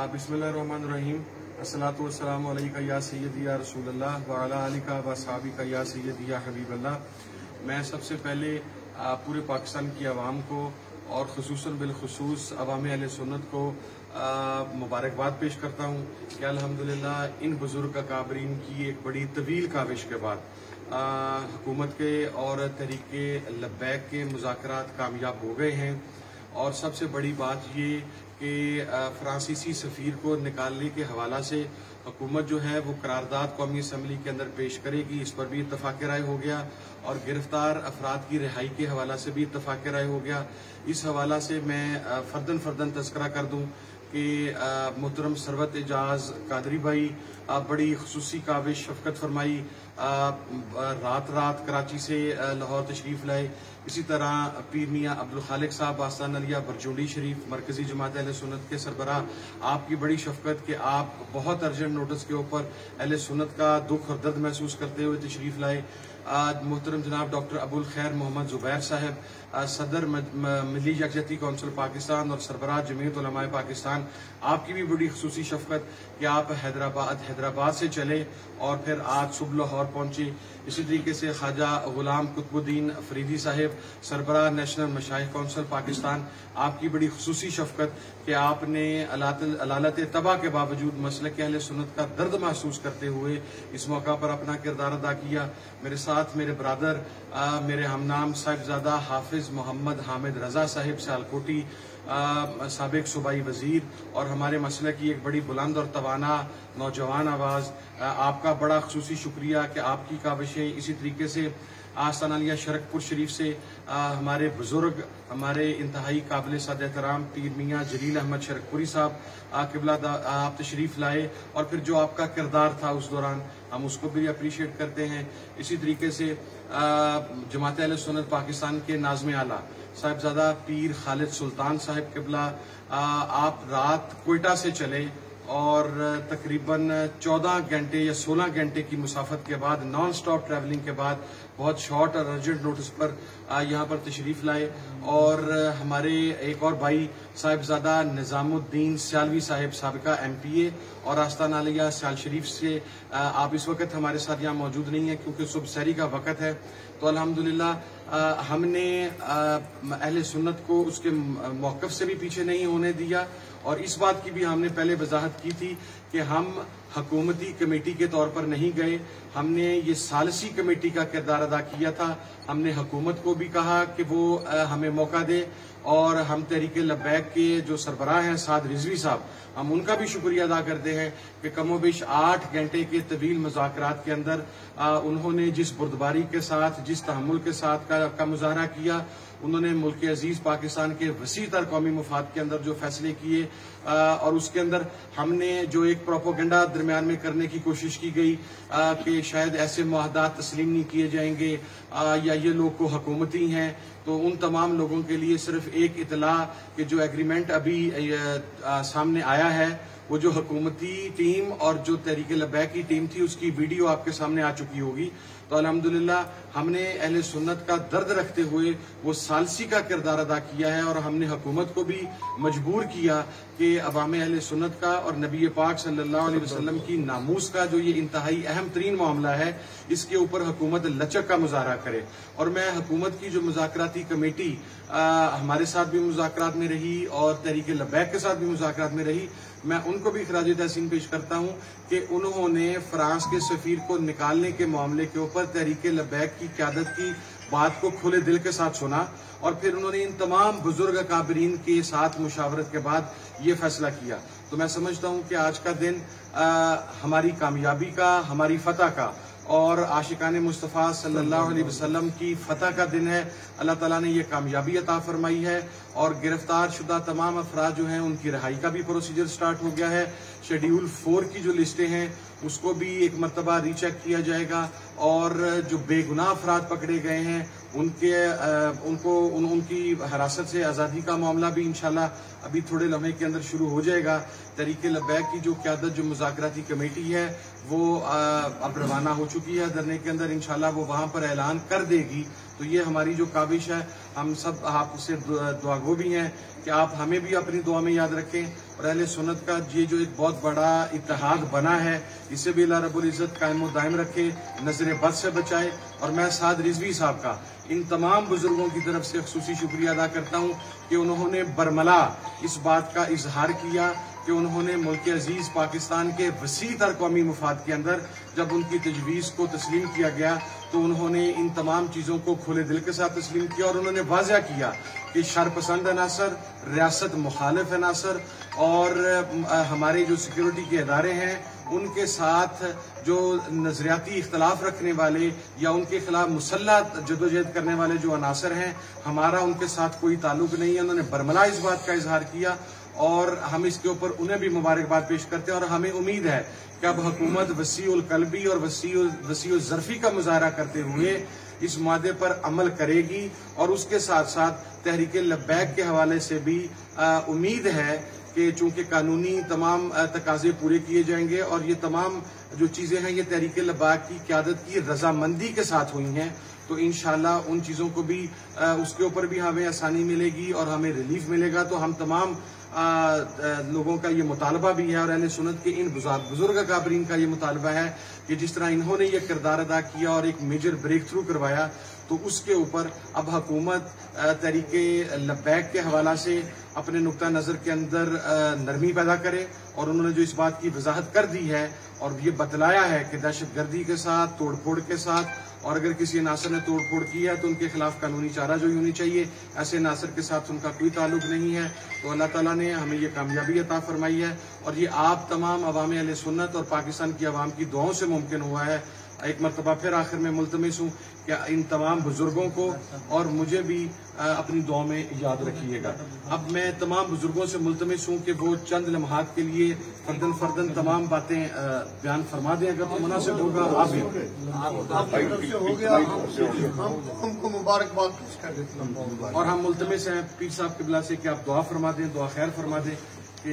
बिस्मिल्लाहिर्रहमानिर्रहीम। अस्सलातु वस्सलामु अलैका या सय्यदी या रसूलल्लाह व अला आलिका व असहाबिका या सय्यदी या हबीबल्लाह। मैं सबसे पहले पूरे पाकिस्तान की आवाम को और खुसूसन बिलखुसूस अवाम अहले सुन्नत को मुबारकबाद पेश करता हूँ कि अल्हम्दुलिल्लाह इन बुजुर्ग अकाबरीन की एक बड़ी तवील काविश के बाद हुकूमत के और तहरीके लब्बैक के मुज़ाकरात कामयाब हो गए हैं। और सबसे बड़ी बात ये कि फ्रांसीसी सफ़ीर को निकालने के हवाला से हुकूमत जो है वो करारदाद कौमी असम्बली के अंदर पेश करेगी, इस पर भी इत्तफाक़ राय हो गया। और गिरफ्तार अफराद की रिहाई के हवाला से भी इत्तफाक़ राय हो गया। इस हवाला से मैं फर्दन तज़किरा कर दूँ कि मोहतरम सरवत एजाज कादरी भाई बड़ी खुसूसी काविश शफकत फरमाई, रात कराची से लाहौर तशरीफ़ लाए। इसी तरह पीर मियाँ अब्दुल खालिक साहब आस्तान अलिया बरजोली शरीफ मरकजी जमात अहले सुन्नत के सरबराह, आपकी बड़ी शफकत कि आप बहुत अर्जेंट नोटिस के ऊपर अहले सुन्नत का दुख और दर्द महसूस करते हुए तशरीफ़ लाए। आज मोहतरम जनाब डॉक्टर अबुल खैर मोहम्मद जुबैर साहब सदर मिली यकजहती कौंसिल पाकिस्तान और सरबराह जमीयत उलमाए पाकिस्तान, आपकी भी बड़ी खुसूसी शफकत कि आप हैदराबाद से चले और फिर आज सुबह लाहौर पहुंचे। इसी तरीके से ख्वाजा गुलाम कुतुबुद्दीन फरीदी साहब सरबराह नेशनल मशाइख कौंसिल पाकिस्तान, आपकी बड़ी खुसूसी शफकत कि आपने अलालत तबा के बावजूद मसलक अहले सुन्नत का दर्द महसूस करते हुए इस मौका पर अपना किरदार अदा किया। मेरे साथ मेरे ब्रदर मेरे हमनाम साहिबजादा हाफिज मोहम्मद हामिद रजा साहिब सियालकोटी, साबिक सूबाई वजीर और हमारे मसले की एक बड़ी बुलंद और तवाना नौजवान आवाज़, आपका बड़ा खुसूसी शुक्रिया कि आपकी काविशें। इसी तरीके से आस्तान अलिया शरकपुर शरीफ से हमारे बुजुर्ग, हमारे इंतहाई काबिल सद एहतराम पीर मियाँ जलील अहमद शरकपुरी साहब किबला आप तशरीफ़ लाए और फिर जो आपका किरदार था उस दौरान हम उसको भी अप्रिशिएट करते हैं। इसी तरीके से जमात अहले सुन्नत पाकिस्तान के नाज़िम आला साहिबजादा पीर खालिद सुल्तान साहिब किबला, आप रात कोयटा से चले और तकरीबन 14 घंटे या 16 घंटे की मुसाफत के बाद नॉन स्टॉप ट्रैवलिंग के बाद बहुत शॉर्ट और अर्जेंट नोटिस पर यहाँ पर तशरीफ़ लाए। और हमारे एक और भाई साहिबजादा निज़ामुद्दीन सियालवी साहिब साबिका MPA और आस्ताना अलिया सियाल शरीफ से आप इस वक्त हमारे साथ यहाँ मौजूद नहीं है क्योंकि सुबह सहरी का वक़्त है। तो अल्हम्दुलिल्लाह हमने अहले सुन्नत को उसके मौक़िफ़ से भी पीछे नहीं होने दिया। और इस बात की भी हमने पहले वजाहत की थी कि हम हुकूमती कमेटी के तौर पर नहीं गए, हमने ये सालसी कमेटी का किरदार अदा किया था। हमने हुकूमत को भी कहा कि वो हमें मौका दे और हम तहरीके लब्बैक के जो सरबराह हैं साद रिजवी साहब, हम उनका भी शुक्रिया अदा करते हैं कि कमोबेश 8 घंटे के तवील मुज़ाकरात के अंदर उन्होंने जिस बुर्दबारी के साथ, जिस तहम्मुल के साथ का मुजाहरा किया, उन्होंने मुल्क अजीज पाकिस्तान के वसी तर कौमी मुफाद के अंदर जो फैसले किए और उसके अंदर हमने जो एक प्रोपोगंडा दरमियान में करने की कोशिश की गई कि शायद ऐसे मुआहदात तस्लीम नहीं किए जाएंगे या ये लोग को हुकूमती हैं, तो उन तमाम लोगों के लिए सिर्फ एक इतला कि जो एग्रीमेंट अभी सामने आया है वो जो हुकूमती टीम और जो तहरीके लब्बैक की टीम थी उसकी वीडियो आपके सामने आ चुकी होगी। तो अल्हम्दुलिल्लाह हमने अहले सुन्नत का दर्द रखते हुए वो सालसी का किरदार अदा किया है और हमने हुकूमत को भी मजबूर किया कि अवाम अहले सुन्नत का और नबी पाक सल्लल्लाहु अलैहि वसल्लम की नामूस का जो ये इंतहाई अहम तरीन मामला है, इसके ऊपर हुकूमत लचक का मुजाहरा करे। और मैं हुकूमत की जो मुज़ाकराती कमेटी हमारे साथ भी मुज़ाकरात में रही और तहरीके लब्बैक के साथ भी मुज़ाकरात में रही, मैं उनको भी खराज तहसीन पेश करता हूँ कि उन्होंने फ्रांस के सफीर को निकालने के मामले के ऊपर तहरीके लब्बैक की क़यादत की बात को खुले दिल के साथ सुना और फिर उन्होंने इन तमाम बुजुर्ग अकाबरीन के साथ मुशावरत के बाद ये फैसला किया। तो मैं समझता हूँ कि आज का दिन हमारी कामयाबी का, हमारी फतह का और आशिकाने मुस्तफ़ा सल्लल्लाहु अलैहि वसल्लम की फतह का दिन है। अल्लाह ताला ने ये कामयाबी अता फरमाई है और गिरफ्तार शुदा तमाम अफराद जो हैं उनकी रिहाई का भी प्रोसीजर स्टार्ट हो गया है। शेड्यूल 4 की जो लिस्टें हैं उसको भी एक मरतबा रीचेक किया जाएगा और जो बेगुनाह अफराद पकड़े गए हैं उनकी हिरासत से आज़ादी का मामला भी इंशाल्लाह अभी थोड़े लम्हे के अंदर शुरू हो जाएगा। तहरीके लब्बैक की जो क़यादत, जो मुज़ाकराती कमेटी है, वो अब रवाना हो चुकी है धरने के अंदर। इंशाल्लाह वो वहां पर ऐलान कर देगी। तो ये हमारी जो काविश है, हम सब आपसे दुआगो भी हैं कि आप हमें भी अपनी दुआ में याद रखें और अहले सुन्नत का ये जो एक बहुत बड़ा इत्तेहाद बना है, इसे भी अल्लाह रब्बुल इज़्ज़त कायम व दायम रखे, नजर बद से बचाए। और मैं साद रिजवी साहब का इन तमाम बुजुर्गों की तरफ से ख़ुसूसी शुक्रिया अदा करता हूँ कि उन्होंने बरमला इस बात का इजहार किया कि उन्होंने मुल्क अजीज पाकिस्तान के वसी तर कौमी मुफाद के अंदर जब उनकी तजवीज़ को तस्लीम किया गया तो उन्होंने इन तमाम चीज़ों को खुले दिल के साथ तस्लीम किया और उन्होंने वाज़ह किया कि शरपसंद अनासर, रियासत मुखालिफ अनासर और हमारे जो सिक्योरिटी के इदारे हैं उनके साथ जो नजरियाती इख्तलाफ रखने वाले या उनके खिलाफ मुसल्लह जदोजहद करने वाले जो अनासर हैं, हमारा उनके साथ कोई ताल्लुक नहीं है। उन्होंने बरमला इस बात का इजहार किया और हम इसके ऊपर उन्हें भी मुबारकबाद पेश करते हैं। और हमें उम्मीद है कि अब हुकूमत वसीउल कल्बी और वसीउल ज़र्फी का मुजाहरा करते हुए इस मादे पर अमल करेगी और उसके साथ साथ तहरीके लब्बैक के हवाले से भी उम्मीद है कि चूंकि कानूनी तमाम तकाजे पूरे किए जाएंगे और ये तमाम जो चीजें हैं ये तहरीके लब्बैक की क़यादत की रजामंदी के साथ हुई हैं, तो इंशाल्लाह उन चीज़ों को भी उसके ऊपर भी हमें आसानी मिलेगी और हमें रिलीफ मिलेगा। तो हम तमाम लोगों का ये मुतालबा भी है और अहले सुन्नत के इन बुजुर्ग काबरीन का ये मुतालबा है कि जिस तरह इन्होंने ये किरदार अदा किया और एक मेजर ब्रेक थ्रू करवाया, तो उसके ऊपर अब हुकूमत तहरीके लब्बैक के हवाला से अपने नुक्ता नज़र के अंदर नरमी पैदा करे। और उन्होंने जो इस बात की वजाहत कर दी है और ये बतलाया है कि दहशत गर्दी के साथ, तोड़ फोड़ के साथ, और अगर किसी नासर ने तोड़ फोड़ की है तो उनके खिलाफ कानूनी चाराजोई होनी चाहिए। ऐसे नासर के साथ उनका कोई ताल्लुक नहीं है। तो अल्लाह ताला ने हमें ये कामयाबी अता फरमाई है और ये आप तमाम अवाम अहले सुन्नत और पाकिस्तान की अवाम की दुआओं से मुमकिन हुआ है। एक मरतबा फिर आखिर में मुल्तमिस हूँ कि इन तमाम बुजुर्गों को और मुझे भी अपनी दुआ में याद रखिएगा। अब मैं तमाम बुजुर्गों से मुल्तमिस हूँ कि वो चंद लम्हात के लिए फर्दन फर्दन तमाम बातें बयान फरमा दें, अगर तो मुनासिब होगा। आप भी हमको मुबारकबाद पेश कर देते और हम मुल्तमिस हैं पीर साहब किबला से कि आप दुआ फरमा दें, दुआ खैर फरमा दें कि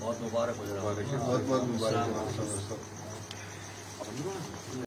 बहुत मुबारक हो।